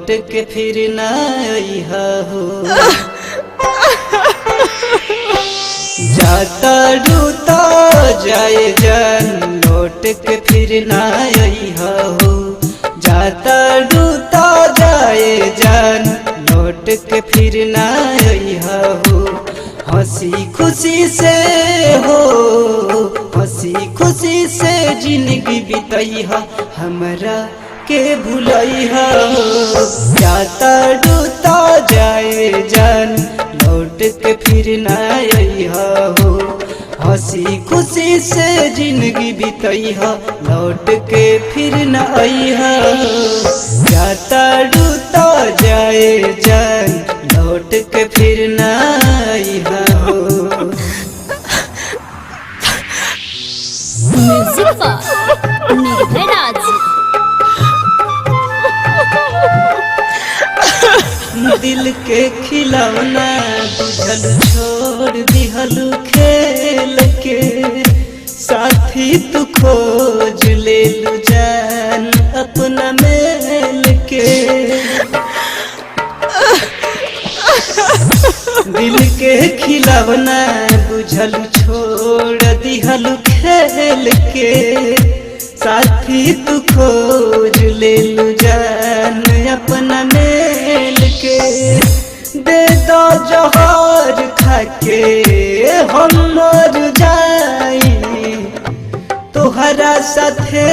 लौट के फिर ना अइहा हो। जाता डूता जाए जान लौट के फिर ना अइहा हो। जाता डूता जाए जान लौट के फिर ना अइहा हो। हंसी खुशी से हो हंसी खुशी से जिंदगी बितैहा हमरा के भुलैहा हो। जाता डूता जाए जान लौट के फिर ना अइहा हो। हंसी खुशी से जिंदगी बितैहा लौट के फिर ना अइहा हो। जाता डूता जाए जान लौट के फिर ना अइहा हो। म्यूजिक पर निर्भय राज। दिल के खिलौना बुझल छोड़ दिहल खेल के। साथी तू खोज ले लू जान अपना मेल के। दिल के खिलौना बुझल छोड़ दिहल खेल के। साथी तू खोज ले लू जान अपना मेल के। दे दो जहर खाके हम मर जाई तोहरा साथे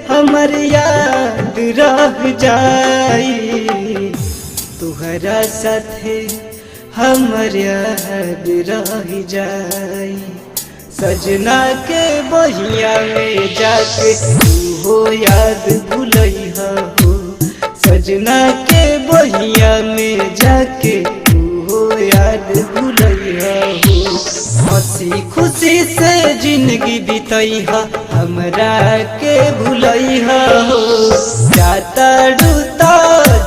हमर याद रह जाई। तोहरा साथे हमर याद रह जाई। सजना के बहिया में जाके तू हो याद भुलैहा हो। सजना के बहिया में जाके तू हो याद भुलैहा हो। हंसी खुशी से जिंदगी बितैहा हमरा के भुलैहा हो। जाता डूता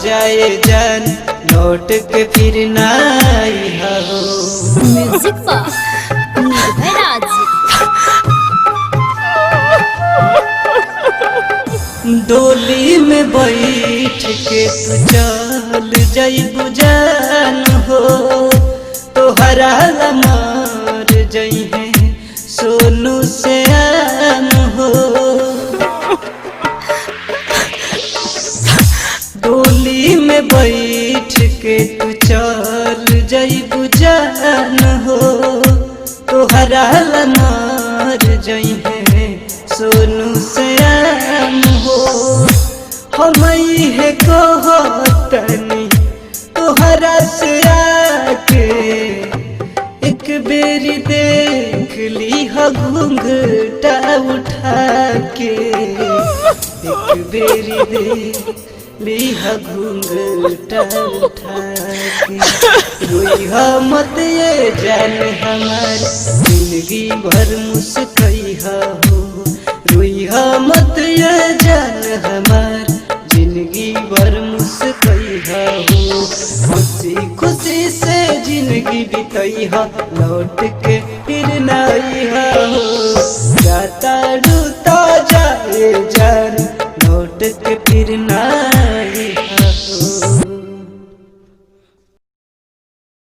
जाए जान लौट के फिर ना अइहा हो। म्यूजिक पर निर्भय राज। डोली में बैठ के तू चल जइबू जान हो। तोहरा मर जइहे सोनू से आन हो। डोली में बैठ के तू चल जइबू जान हो। तोहरा मर जइहे सोनू से आन हो। हम है कहतनी तोहरा से आके एक बेरी देख ली घूंघटा उठा के। एक बेरी देख ली घूंघटा उठा के। रोइहा मत ये जान हमार जिंदगी भर मुस्कैहा हो। रोइहा मत ये जान हमार जिंदगी भर मुस्कैहा हो। हंसी खुशी से जिंदगी बितैहा लौट के फिर ना अइहा हो। जाता डूता जाए जान लौट के फिर ना